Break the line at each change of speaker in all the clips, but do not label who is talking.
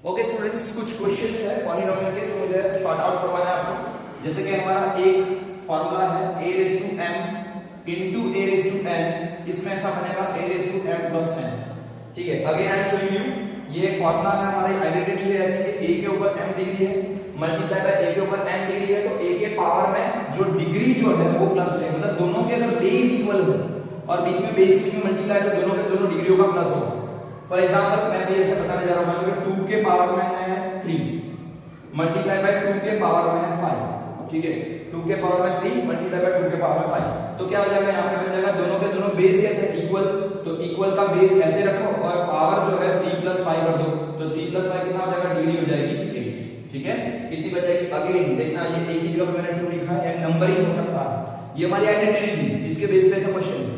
Okay students, कुछ questions है polynomial के जो मुझे शॉर्ट आउट करवाना है आपको। जैसे कि हमारा एक फॉर्मूला है a raise to m into a raise to n, इसमें ऐसा बनेगा a raise to m plus n। ठीक है, again I am showing you, ये फॉर्मूला है हमारी आइडेंटिटी है ऐसे a के ऊपर m डिग्री है मल्टीप्लाई बाय a के ऊपर n डिग्री है, तो a के पावर में जो डिग्री जो है वो प्लस है, मतलब दोनों के अगर बेस इक्वल हो और बीच में बेस बीच में मल्टीप्लाई तो दोनों के दोनों डिग्रियों का प्लस होगा। फॉर एग्जांपल मैं भी ऐसे बताने जा रहा हूं कि 2 के पावर में है 3 मल्टीप्लाई बाय 2 के पावर में है 5। ठीक है, 2 के पावर में 3 मल्टीप्लाई बाय 2 के पावर में 5, तो क्या हो जाएगा यहाँ पे बन जाएगा दोनों के दोनों बेस कैसे इक्वल, तो इक्वल का बेस ऐसे रखो और पावर जो है 3 प्लस 5 कर दो, तो 3 प्लस 5 कितना हो जाएगा, डिग्री हो जाएगी 8। ठीक है, कितनी बचेगी, अगेन देखना ये एक ही जगह मैंने 2 लिखा है, नंबर ही हो सकता है, ये हमारी आइडेंटिटी थी, इसके बेस पे ऐसा क्वेश्चन।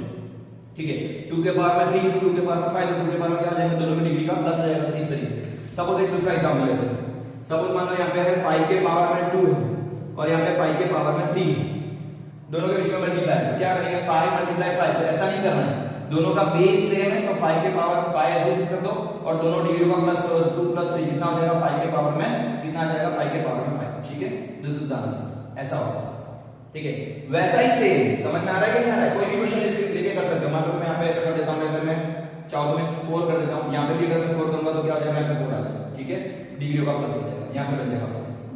ठीक है, 2 के पावर में 3 2 के पावर में 5 2 के पावर में क्या आ जाएगा, दोनों की डिग्री का प्लस आ जाएगा। इस तरीके से सपोज एक दूसरा एग्जांपल लेते हैं। सपोज मान लो यहाँ पे है 5 के पावर में 2 है और यहाँ पे 5 के पावर में 3 है, दोनों के बीच में मल्टीप्लाई, तो क्या करेंगे 5 मल्टीप्लाई 5, तो ऐसा नहीं करना है, दोनों का बेस सेम है तो 5 के पावर 5 ऐसे लिख दो और दोनों डिग्री का प्लस 2 प्लस 3 कितना हो जाएगा, 5 के पावर में कितना आ जाएगा, 5 के पावर में 5। ठीक है, दिस इज द आंसर, ऐसा होगा। ठीक है, वैसा ही सेम, समझ में आ रहा है कि नहीं आ रहा है, कोई भी क्वेश्चन इसके लेके कर सकते हो। मान लो मैं यहाँ पे ऐसा कर देता हूँ, अगर मैं चाहूँ तो मैं 4 कर देता हूँ, यहाँ पे भी अगर मैं 4 करूंगा तो क्या हो जाएगा, यहाँ पे 4 आ जाएगा। ठीक है, डिग्री का प्लस हो जाएगा, यहाँ पे बन जाएगा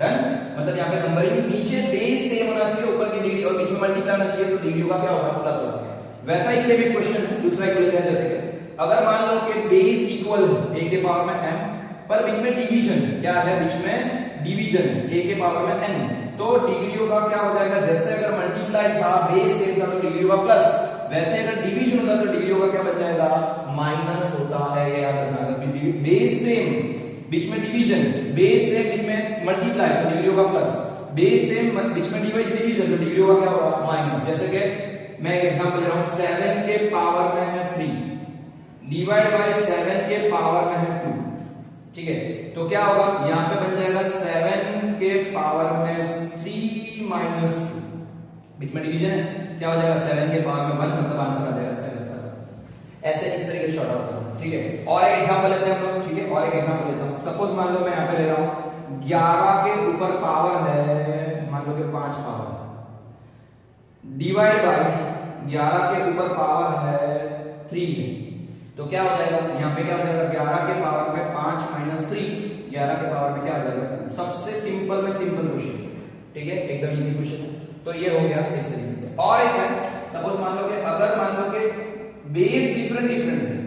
डन। मतलब यहाँ पे नंबरिंग नीचे बेस सेम होना चाहिए, ऊपर की डिग्री और बीच में मल्टीप्लाई होना चाहिए, तो डिग्री का क्या होगा, प्लस होगा। वैसा ही सेम एक क्वेश्चन है दूसरा एक लेते हैं। जैसे कि अगर मान लो कि बेस इक्वल है a के पावर में m पर बीच में डिवीजन क्या है, बीच में डिवीजन a के पावर में n, तो डिग्रियों का क्या हो जाएगा, जैसे अगर मल्टीप्लाई था बेस सेम था तो डिग्रियों का प्लस, वैसे अगर डिवीजन होता तो डिग्रियों का क्या बन जाएगा, माइनस होता है। ये याद रखना, अगर बेस सेम बीच में डिवीजन, बेस सेम बीच में मल्टीप्लाई तो डिग्रियों का प्लस, बेस सेम बीच में डिवीजन तो डिग्रियों का क्या होगा, माइनस। जैसे कि मैं एक एग्जांपल ले रहा हूं, 7 के पावर में है 3 डिवाइड बाय 7 के पावर में है 2। ठीक है, तो क्या होगा, यहां पे बन जाएगा 7 के पावर में 3 माइनस 2, बीच में डिवीजन है, क्या हो जाएगा 7 के पावर में 1, मतलब आंसर आ जाएगा 7 का। ऐसे इस तरीके से शॉर्ट आउट करो। ठीक है, और एक एग्जांपल लेते हैं हम लोग। ठीक है, और एक एग्जांपल लेता हूं। सपोज मान लो मैं यहां पे ले रहा हूं 11 के ऊपर पावर है, मान लो कि 5 पावर डिवाइड बाय 11 के ऊपर पावर है 3 है, तो क्या हो जाएगा, यहाँ पे क्या हो जाएगा, 11 के पावर में 5 माइनस 3, 11 के पावर में क्या आ जाएगा, सबसे सिंपल में सिंपल क्वेश्चन। ठीक है, एकदम इजी क्वेश्चन है, तो ये हो गया इस तरीके से। और एक है, सपोज मान लो कि अगर मान लो कि बेस डिफरेंट डिफरेंट है,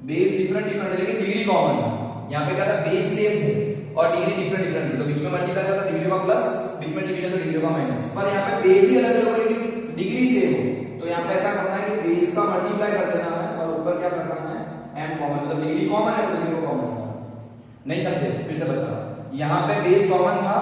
बेस डिफरेंट डिफरेंट है लेकिन डिग्री कॉमन है, यहाँ पे क्या था, बेस सेम है और डिग्री डिफरेंट डिफरेंट है, तो बीच में मल्टीप्लाई करता डिग्री का प्लस, बीच में डिवीजन तो डिग्री का माइनस, पर यहाँ पे बेस ही अलग अलग हो लेकिन डिग्री सेम हो, तो यहाँ पे ऐसा करना है कि बेस का मल्टीप्लाई कर देना है और ऊपर क्या करना है, m कॉमन, मतलब डिग्री कॉमन है तो डिग्री कॉमन है। नहीं समझे, फिर से बता, यहाँ पे बेस कॉमन था,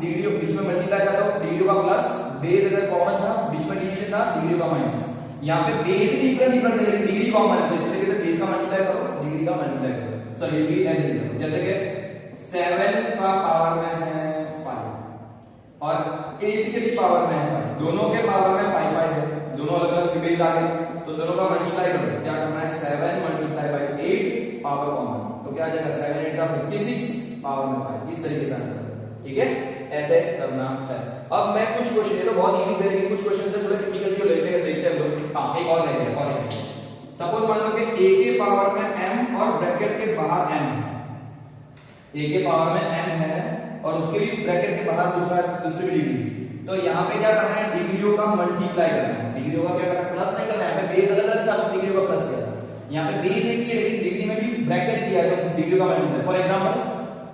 डिग्री बीच में मल्टीप्लाई कर दो, डिग्री का प्लस, बेस अगर कॉमन था, बीच में डिवीजन था, डिग्री का माइनस। यहाँ पे बेस ही डिफरेंट डिफरेंट है लेकिन डिग्री कॉमन है, तो इस तरीके से बेस का मल्टीप्लाई करो, डिग्री का मल्टीप्लाई करो। सॉरी, डिग्री ऐसे लिख सकते, जैसे कि 7 का पावर में है 5 और 8 के भी पावर में है 5, दोनों के पावर में 5 5 है, दोनों अलग अलग बेस आ गए, तो दोनों का मल्टीप्लाई करो, क्या करना है, 7 मल्टीप्लाई बाय 8 पावर कॉमन, तो क्या आ जाएगा, 7 8 56 पावर में 5, इस तरीके से आंसर। ठीक है, ऐसे करना है। अब मैं कुछ क्वेश्चन, ये तो बहुत इजी थे लेकिन कुछ क्वेश्चन से थोड़े टिपिकल भी लेते हैं, देखते हैं हम लोग। हां, एक और लेते हैं, और एक सपोज मान लो कि a के पावर में m और ब्रैकेट के बाहर m है, a के पावर में m है और उसके भी ब्रैकेट के बाहर दूसरी डिग्री, तो यहाँ पे क्या करना है, डिग्रियों का मल्टीप्लाई करना है, डिग्रियों का क्या करना है, प्लस नहीं करना है, बेस अलग अलग था तो डिग्रियों का प्लस किया, यहाँ पे बेस एक ही है लेकिन डिग्री में भी ब्रैकेट दिया है तो डिग्रियों का मल्टीप्लाई। फॉर एग्जांपल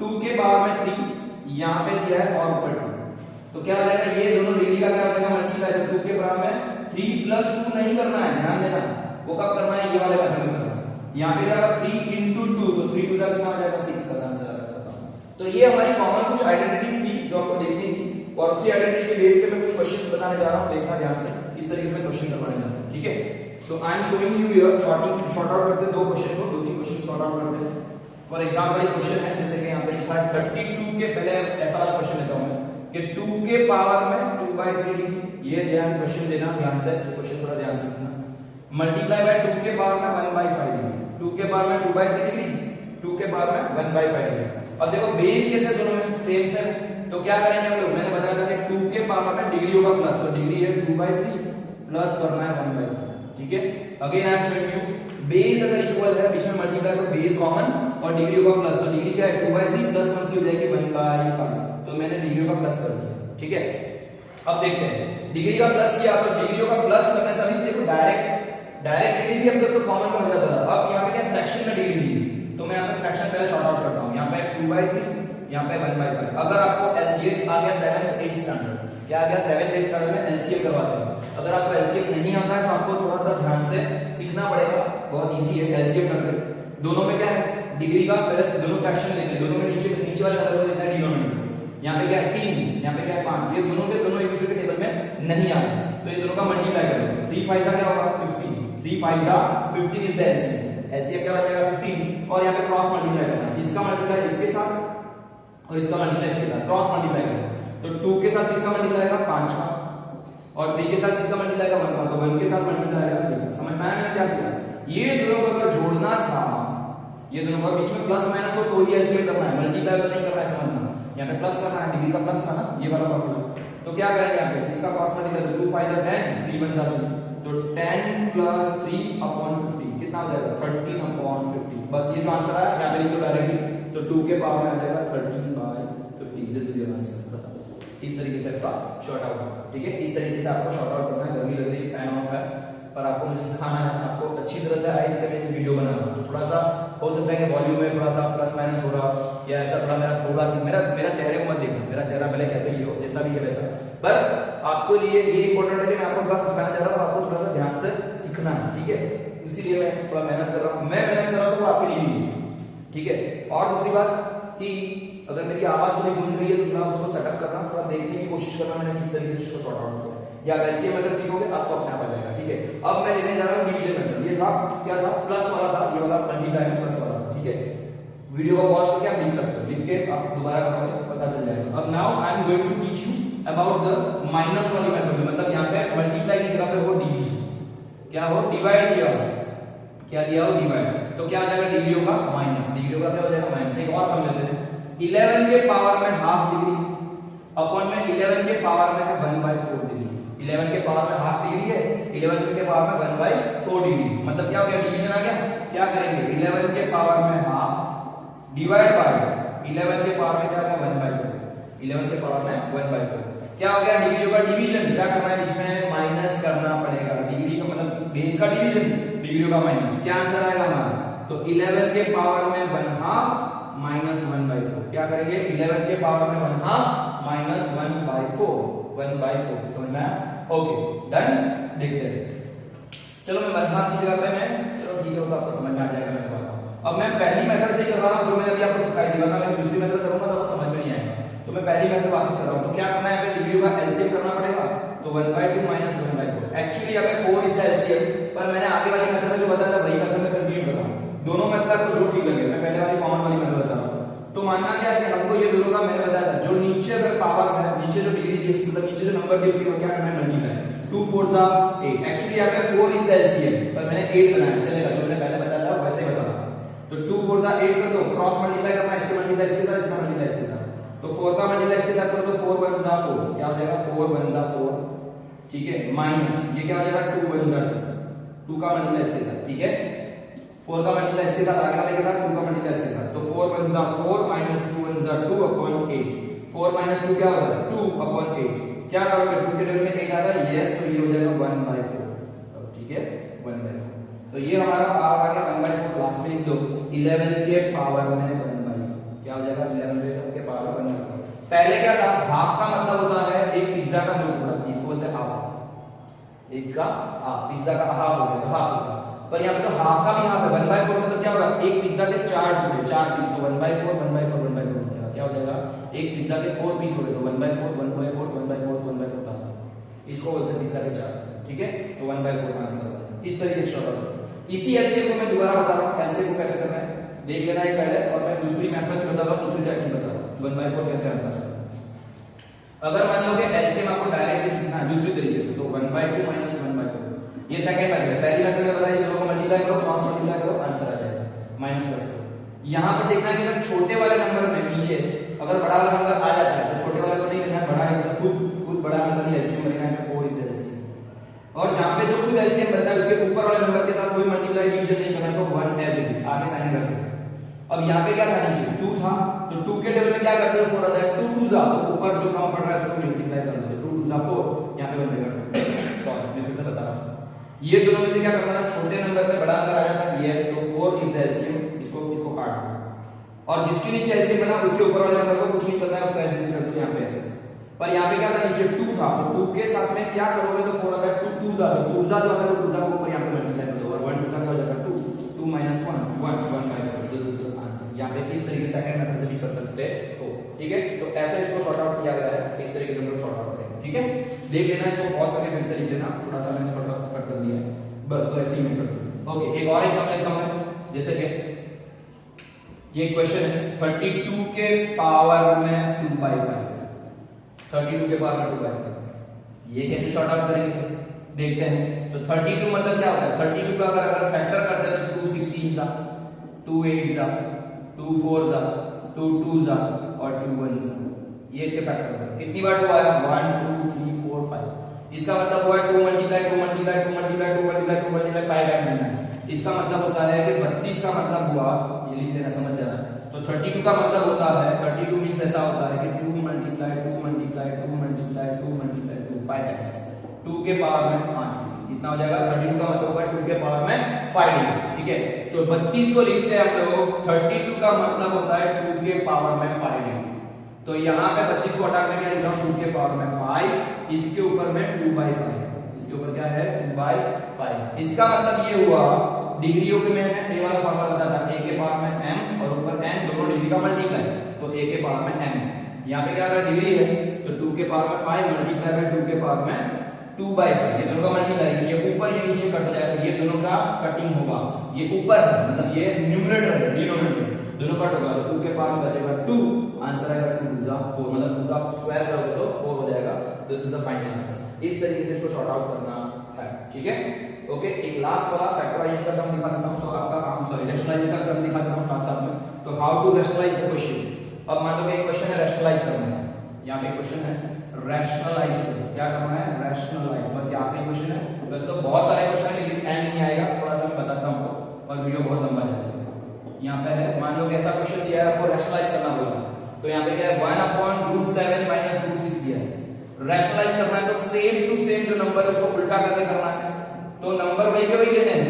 2 के पावर में 3 यहाँ पे दिया है और ऊपर 2, तो क्या हो जाएगा, ये दोनों डिग्री का क्या हो जाएगा, मल्टीप्लाई। 2 के पावर में 3 प्लस 2 नहीं करना है, ध्यान देना, वो कब करना है, ये वाले मेथड में करना है। यहाँ पे क्या होगा 3 into 2, तो 3 2 कितना हो जाएगा, 6 का आंसर आ जाएगा। तो ये हमारी कॉमन कुछ आइडेंटिटीज थी जो आपको देखनी थी, और उसी आइडेंटिटी के बेस पे मैं कुछ क्वेश्चंस बताने जा रहा हूं, देखना ध्यान से, इस तरीके से क्वेश्चन करवाने जा रहा हूं। ठीक है, so I am showing you here sort out करते हैं दो क्वेश्चन को, 2-3 क्वेश्चन शॉर्ट आउट करते हैं। फॉर एग्जांपल एक क्वेश्चन है, जैसे कि यहाँ पे लिखा है 32 के, पहले ऐसा वाला क्वेश्चन लेता हूं मैं कि 2 के पावर में 2/3 डिग्री, ये ध्यान क्वेश्चन देना ध्यान से, क्वेश्चन थोड़ा ध्यान से सुनना, मल्टीप्लाई बाय 2 के पावर में 1/5 डिग्री, 2 के पावर में 2/3 डिग्री, 2 के पावर में 1/5 डिग्री। अब देखो बेस कैसे दोनों में सेम सेम, तो क्या करेंगे हम लोग, मैंने बताया था कि 2 के पावर में डिग्री होगा प्लस, तो डिग्री है 2/3 प्लस करना है 1/4, ठीक है। Again I am showing you, base अगर इक्वल है बीच में मल्टीप्लाई तो बेस कॉमन और डिग्री होगा प्लस, तो डिग्री क्या है 2/3 प्लस 1 से हो जाएगी 1/5, तो मैंने डिग्री का प्लस कर दिया, ठीक है। अब देखते हैं डिग्री का प्लस किया, तो डिग्री का प्लस करने से अभी देखो डायरेक्ट डिग्री थी, अब तक तो कॉमन में हो जाता था, अब यहाँ पे क्या फ्रैक्शन में डिग्री दी, तो मैं यहाँ पे फ्रैक्शन पहले शॉर्ट आउट करता हूँ, यहाँ पे 2/3, यहाँ पे 1/5। अगर आपको ये आ गया 7th 8th स्टैंडर्ड, क्या आ गया 7th 8th स्टैंडर्ड में एलसीएम करवाते हैं, अगर आपको एलसीएम नहीं आता है तो आपको थोड़ा सा ध्यान से सीखना पड़ेगा, बहुत इजी है एलसीएम करके। दोनों में क्या है डिग्री का, पहले दोनों फ्रैक्शन लेते हैं, दोनों में नीचे वाले नंबर को लेना है डिनोमिनेटर, यहाँ पे क्या है 3, यहाँ पे क्या है 5, ये दोनों के दोनों एक दूसरे के टेबल में नहीं आते, तो ये दोनों का मल्टीप्लाई करो, 3 5 क्या होगा 15, 3 5 15 इज द एलसीएम, एलसीएम क्या बनेगा 15, और यहाँ पे क्रॉस मल्टीप्लाई करना है, इसका मल्टीप्लाई इसके साथ और इसका मल्टीप्लाई इसके साथ, क्रॉस मल्टीप्लाई करना है, तो 2 के साथ किसका मल्टीप्लाई आएगा 5 का, और 3 के साथ किसका मल्टीप्लाई आएगा 1 का, तो 1 के साथ मल्टीप्लाई आएगा 3 का। समझ में आया मैंने क्या किया, ये दोनों को अगर जोड़ना था, ये दोनों का बीच में प्लस माइनस हो तो ही एलसीएम करना है, मल्टीप्लाई तो नहीं करना है, समझना, यहाँ पे प्लस करना है, डिग्री का प्लस था ना ये वाला फॉर्मूला, तो क्या करेंगे यहाँ पे इसका क्रॉस मल्टीप्लाई, 2 5 10, 3 1 3, तो 10 प्लस 3/50 कितना हो जाएगा 13/50, बस ये जो आंसर आया यहाँ पे लिख दो डायरेक्टली, तो 2 के पावर में आ जाएगा 13/50, दिस इज योर आंसर। इस तरीके से आपका शॉर्ट आउट, ठीक है, इस तरीके से आपको शॉर्ट आउट करना है, गर्मी लग रही है फैन ऑफ है, पर आपको मुझे सिखाना है, आपको अच्छी तरह से आए इसलिए मैंने वीडियो बना रहा हूं, तो थोड़ा सा हो सकता है कि वॉल्यूम में थोड़ा सा प्लस माइनस हो रहा या ऐसा थोड़ा मेरा चेहरे को मत देखना, मेरा चेहरा पहले कैसे भी हो जैसा भी है वैसा, पर आपको लिए ये इंपॉर्टेंट है कि मैं आपको बस सिखाना चाह रहा हूं, आपको थोड़ा सा ध्यान से सीखना है, ठीक है, इसीलिए मैं थोड़ा मेहनत कर रहा हूं, मैं मेहनत कर रहा हूं तो आपके लिए ही, ठीक है। और दूसरी बात कि अगर मेरी आवाज थोड़ी गूंज रही है तो थोड़ा उसको सेटअप करना, थोड़ा देखने की कोशिश करना मैंने किस तरीके से इसको शॉर्ट आउट किया, या एलसीएम अगर सीखोगे आपको अपने आप आ जाएगा, ठीक है। अब मैं लेने जा रहा हूं डिवीजन मेथड, ये था क्या था प्लस वाला था, ये वाला मल्टीप्लाई में प्लस वाला था, ठीक है। वीडियो को पॉज करके आप लिख सकते हो, लिख के आप दोबारा करोगे पता चल जाएगा। अब now I am going to teach you about the minus वाली मेथड, मतलब यहाँ पे मल्टीप्लाई की जगह पे हो डिवीजन, क्या हो डिवाइड दिया हो, क्या दिया हो डिवाइड, तो क्या आ जाएगा डिग्री होगा माइनस, डिग्री का क्या हो जाएगा माइनस। एक और समझ लेते हैं, 11 के पावर में हाफ डिग्री अपॉन में 11 के पावर में है 1/4 डिग्री, 11 के पावर में हाफ डिग्री है, 11 के पावर में 1/4 डिग्री, मतलब क्या हो गया डिवीजन आ गया। क्या करेंगे 11 के पावर में हाफ डिवाइड बाय 11 के पावर में क्या आ गया 1/4, 11 के पावर में 1/4, क्या हो गया डिग्री का डिवीजन, क्या करना है इसमें माइनस करना पड़ेगा, डिग्री का मतलब बेस का डिवीजन, डिग्री का माइनस, क्या आंसर आएगा हमारा, तो 11 के पावर में 1/2 माइनस 1/4, क्या करेंगे 11 के पावर में 1/2 माइनस 1/4, समझ में आया, ओके डन। देखते हैं, चलो मैं 1/2 की जगह पे मैं, चलो ठीक है वो तो आपको समझ में आ जाएगा, मैं बताता हूं। अब मैं पहली मेथड से ही कर रहा हूं जो मैंने अभी आपको सिखाई थी, वरना मैं दूसरी मेथड करूंगा तो आपको समझ में नहीं आएगा, तो मैं पहली मेथड वापस कर रहा हूं। तो क्या करना है, हमें डिग्री का एलसीएम करना पड़ेगा, तो 1/2 माइनस 1/4, एक्चुअली यहाँ पे 4 इज द एलसीएम, पर मैंने आगे वाली मेथड में जो बताया था वही मेथड में कंटिन्यू कर रहा हूं, दोनों मेथड आपको जो ठीक लगे, मैं पहले वाली कॉमन वाली मेथड बता रहा हूं। तो मानना क्या है कि हमको ये दोनों का मैंने बताया था, जो नीचे अगर पावर है, नीचे जो डिग्री दी है, मतलब नीचे जो नंबर दी है, क्या करना है मल्टीप्लाई, 2 4 8, एक्चुअली यहाँ पे 4 इज द एलसीएम, पर मैंने 8 बनाया, चलेगा जो मैंने पहले बताया था वैसे ही बता रहा हूं। तो 2 4 8 कर दो, क्रॉस मल्टीप्लाई करना है, इसके मल्टीप्लाई इसके साथ, इसका मल्टीप्लाई इसके साथ, तो 4 का मल्टीप्लाई इसके साथ कर दो, 4 1 4, क्या हो जाएगा 4 1 4, ठीक है, माइनस ये क्या हो जाएगा 2 1 2 का मल्टीप्लाई इसके साथ, ठीक है, 4 का मल्टीप्लाई इसके साथ, आगे वाले के साथ 2 का मल्टीप्लाई इसके साथ, तो 4 1 4 माइनस 2 1 2 अपॉन 8, 4 माइनस 2 क्या होगा 2 अपॉन 8, क्या करोगे 2 के टेबल में 8 आता है, यस, तो ये हो जाएगा 1/4, ठीक है 1/4, तो ये हमारा पावर आ गया 1/4, लास्ट में लिख दो 11 के पावर में 1/4, क्या हो जाएगा 11 के पावर में 1/4। पहले क्या था, हाफ का मतलब होता है एक पिज्जा का दो टुकड़ा, इसको बोलते हैं हाफ, एक का हाफ, पिज्जा का हाफ हो गया तो हाफ होगा, पर यहाँ पे तो हाफ का भी हाफ है, 1/4 मतलब क्या होगा एक पिज्जा के 4 टुकड़े, 4 पीस, तो 1/4 1/4 1/4 हो जाएगा, क्या हो जाएगा एक पिज्जा के 4 पीस हो गए, तो 1/4 1/4 1/4 1/4 था, इसको बोलते हैं पिज्जा के 4, ठीक है, तो 1/4 का आंसर होगा। इस तरीके से शॉर्ट आउट, इसी एलसीएम को मैं दोबारा बता रहा हूं, एलसीएम को कैसे करना है देख लेना है पहले, और मैं दूसरी मेथड बता रहा हूं, दूसरी टेक्निक बता रहा हूं 1/4 कैसे आंसर है। अगर मान लो कि एलसीएम आपको डायरेक्टली सीखना है दूसरी तरीके से, तो 1/2 माइनस 1/4, ये सेकंड मेथड है, पहली मेथड में बताया दोनों को मल्टीप्लाई करो, क्रॉस मल्टीप्लाई करो, आंसर आ जाएगा, माइनस प्लस करो, यहाँ पर देखना है कि अगर छोटे वाले नंबर में नीचे अगर बड़ा वाला नंबर आ जाता है तो छोटे वाले को नहीं लेना है, बड़ा है खुद बड़ा नंबर ही एलसीएम बनेगा, 4 इज एलसीएम। और जहां पे जो खुद एलसीएम बनता है उसके ऊपर वाले नंबर के साथ कोई मल्टीप्लाई डिवीजन नहीं करना, तो 1 एज इट इज आगे साइन रखें। अब यहाँ पे क्या था, नीचे 2 था, तो 2 के टेबल में क्या करते हो 4 आता है, 2 2 जा, तो ऊपर जो कम पड़ रहा है उसको मल्टीप्लाई कर दो, 2 2 जा 4, यहाँ पे बन जाएगा। सॉरी मैं फिर से बता रहा हूँ, ये दोनों में से क्या करना है, छोटे नंबर में बड़ा नंबर आ जाता है, यस, तो 4 इज द एलसीएम, इसको काट दो, और जिसके नीचे एलसीएम बना उसके ऊपर वाले नंबर को कुछ नहीं पता है उसका एलसीएम कर दो यहाँ पे ऐसे। पर यहाँ पे क्या था, नीचे 2 था, तो 2 के साथ में क्या करोगे तो 4 आता है, 2 2 जा, 2 जा जो आता है 2 जा को ऊपर यहाँ पे मल्टीप्लाई कर दो, और 1 2 जा क्या हो जाएगा 2, 2 minus 1 1 1 by 4, this is the answer. यहाँ पे इस तरीके से सेकंड मेथड से भी कर सकते हो, ठीक है। तो ऐसे इसको शॉर्ट आउट किया गया है, इस तरीके से हम लोग शॉर्ट आउट करेंगे, ठीक है। देख लेना, इसको पॉज करके फिर से लिख लेना, थोड़ा सा मैंने फटाफट कर दिया है बस, तो ऐसे ही मैं कर दूं। ओके, एक और एग्जांपल लेता हूं मैं, जैसे कि ये क्वेश्चन है 32 के पावर में 2/5, 32 के पावर में 2/5, ये कैसे शॉर्ट आउट करेंगे देखते हैं। तो 32 मतलब क्या होता है, 32 का अगर फैक्टर करते हैं तो 2 16 जा, 2 8 जा, 2 4 जा, 2 2 जा और 2 1 जा, ये इसके फैक्टर होते हैं। कितनी बार 2 आया, 1 2 3 4 5, इसका मतलब हुआ 2 multiply 2 multiply 2 multiply 2 multiply 2 multiply 5 time लेना है। इसका मतलब होता है कि 32 का मतलब हुआ, ये लिख लेना, समझ जाना। तो 32 का मतलब होता है, 32 मींस ऐसा होता है कि 2 multiply 2 multiply 2 multiply 2 multiply 2 5 times, 2 के पावर में 5 इतना हो जाएगा। 32 का मतलब होगा 2 के पावर में 5 डिग्री, ठीक है। तो 32 को लिखते हैं हम लोग, 32 का मतलब होता है 2 के पावर में 5 डिग्री। तो यहाँ पे 32 को हटा के क्या लिखा हूं, 2 के पावर में 5, इसके ऊपर में 2/5, इसके ऊपर क्या है 2/5। इसका मतलब ये हुआ, डिग्रियों के में ये वाला फॉर्मूला बता था, a के पावर में m और ऊपर n दोनों डिग्री का मल्टीप्लाई, तो a के पावर में m, यहाँ पे क्या डिग्री है, तो 2 के पावर में 5 मल्टीप्लाई में 2 के पावर में 2/5, ये दोनों का मल्टीप्लाई, ये ऊपर ये नीचे कट जाएगा, ये दोनों का कटिंग होगा, ये ऊपर है मतलब ये न्यूमरेटर है, डिनोमिनेटर दोनों कट होगा, तो 2 के पावर में बचेगा 2, आंसर आएगा 2 2 जा 4, मतलब 2 का स्क्वायर करोगे तो 4 हो जाएगा। This is the final answer. इस तरीके से इसको शॉर्ट आउट करना है, ठीक है। ओके, एक लास्ट वाला फैक्टराइज का सम दिखा देता हूं, तो आपका काम, सॉरी रैशनलाइज का सम दिखा देता हूं साथ साथ में। तो how to rationalise the question. अब मान लो एक क्वेश्चन है रैशनलाइज करना है, यहां पे क्वेश्चन है रैशनलाइज, क्या करना है रैशनलाइज, बस ये आखिरी क्वेश्चन है। वैसे तो बहुत सारे क्वेश्चन है लेकिन एंड नहीं आएगा, थोड़ा सा मैं बताता हूं आपको और वीडियो बहुत लंबा जाएगा। यहां पे है, मान लो ऐसा क्वेश्चन दिया है, आपको रैशनलाइज करना बोला, तो यहां पे क्या है 1/√7 - √6 दिया है। रैशनलाइज करना है तो सेम टू सेम जो नंबर है उसको उल्टा करके करना है, तो नंबर वही के वही लेने हैं।